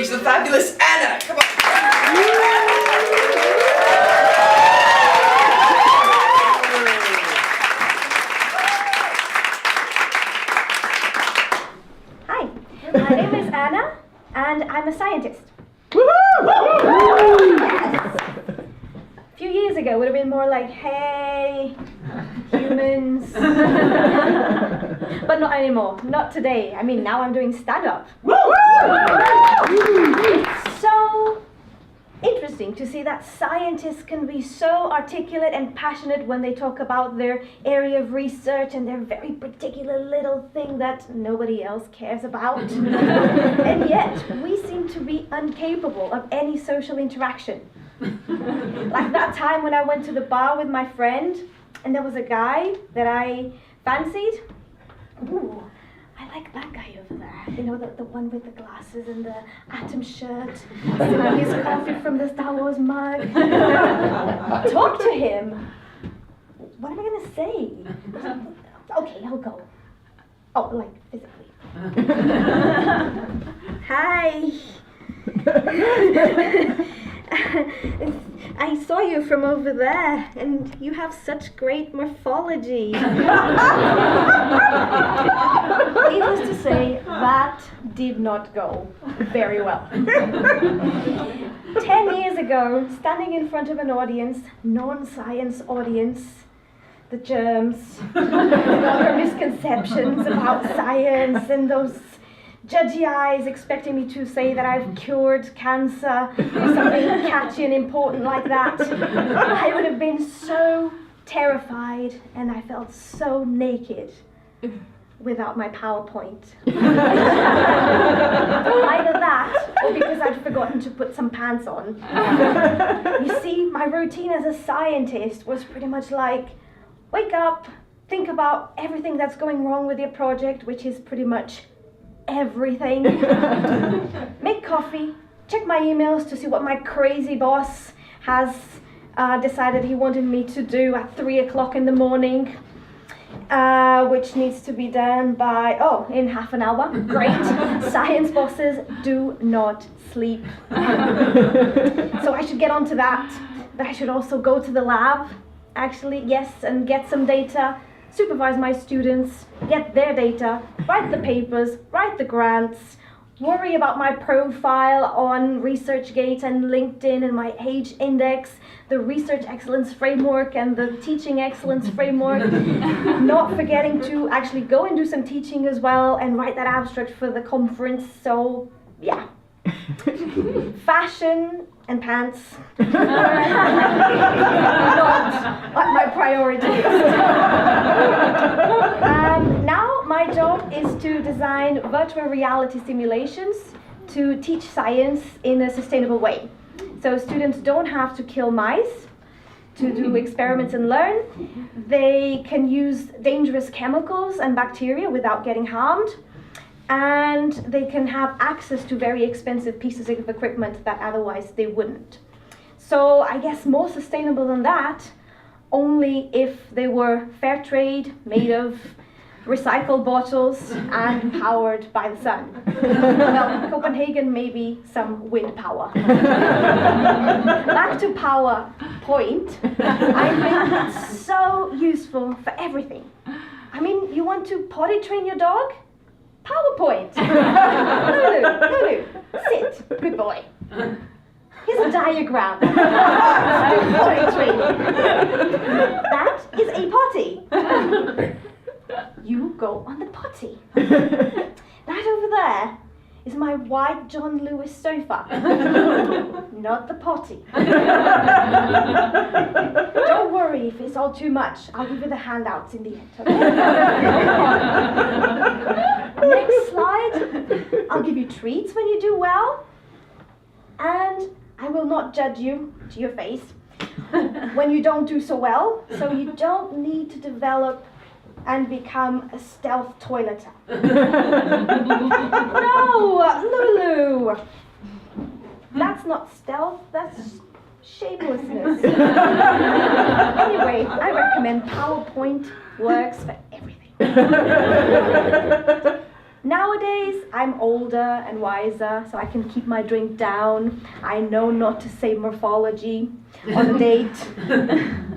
stage the fabulous Anna. Come on. Hi, my name is Anna, and I'm a scientist. A few years ago, it would have been more like, hey, humans. But not anymore, not today. I mean, now I'm doing stand-up. It's so interesting to see that scientists can be so articulate and passionate when they talk about their area of research and their very particular little thing that nobody else cares about. And yet, we seem to be incapable of any social interaction. Like that time when I went to the bar with my friend and there was a guy that I fancied. Ooh, I like that guy over there. You know, the one with the glasses and the atom shirt, sipping his coffee from the Star Wars mug. Talk to him. What am I going to say? Okay, I'll go. Oh, like physically. Hi. I saw you from over there, and you have such great morphology. Needless to say, that did not go very well. 10 years ago, standing in front of an audience, non-science audience, the germs, and all her misconceptions about science, and those judgy eyes expecting me to say that I've cured cancer or something catchy and important like that. I would have been so terrified, and I felt so naked without my PowerPoint. Either that, or because I'd forgotten to put some pants on. You see, my routine as a scientist was pretty much like, wake up, think about everything that's going wrong with your project, which is pretty much everything. Make coffee, check my emails to see what my crazy boss has decided he wanted me to do at 3 o'clock in the morning, which needs to be done by, in half an hour. Great. Science bosses do not sleep. So I should get onto that, but I should also go to the lab, actually, yes, and get some data, supervise my students, get their data, write the papers, write the grants, worry about my profile on ResearchGate and LinkedIn and my age index, the Research Excellence Framework and the Teaching Excellence Framework, not forgetting to actually go and do some teaching as well and write that abstract for the conference. So, yeah. Fashion and pants not what my priority is. Now my job is to design virtual reality simulations to teach science in a sustainable way. So students don't have to kill mice to do experiments and learn. They can use dangerous chemicals and bacteria without getting harmed. And they can have access to very expensive pieces of equipment that otherwise they wouldn't. So I guess more sustainable than that, only if they were fair trade, made of recycled bottles and powered by the sun. Well, Copenhagen, maybe some wind power. Back to PowerPoint. I think it's so useful for everything. I mean, you want to potty train your dog? PowerPoint. Lulu, sit, good boy. Here's a diagram. Potty training. That is a potty. You go on the potty. That over there is my white John Lewis sofa. Not the potty. Don't worry if it's all too much. I'll give you the handouts in the end. Okay? Next slide. I'll give you treats when you do well. And I will not judge you to your face when you don't do so well. So you don't need to develop and become a stealth toileter. No, Lulu. That's not stealth, that's shamelessness. Anyway, I recommend PowerPoint works for everything. Nowadays, I'm older and wiser, so I can keep my drink down. I know not to say morphology on a date.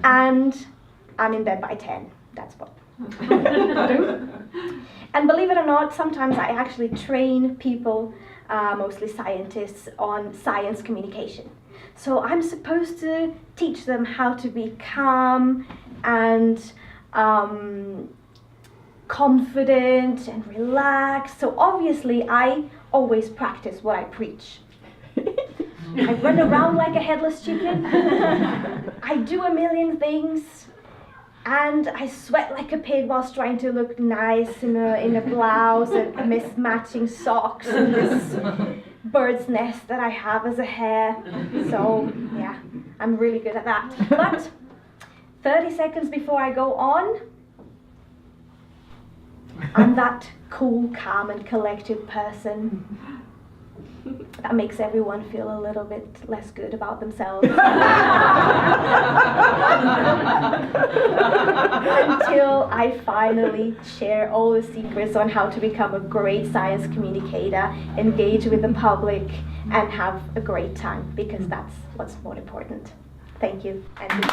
And I'm in bed by 10. That's what I do. And believe it or not, sometimes I actually train people, mostly scientists, on science communication. So I'm supposed to teach them how to be calm and confident and relaxed. So obviously I always practice what I preach. I run around like a headless chicken. I do a million things. And I sweat like a pig whilst trying to look nice in a blouse and mismatching socks and this bird's nest that I have as a hair. So yeah, I'm really good at that. But 30 seconds before I go on, I'm that cool, calm and collected person that makes everyone feel a little bit less good about themselves. Until I finally share all the secrets on how to become a great science communicator, engage with the public, and have a great time, because that's what's more important. Thank you. And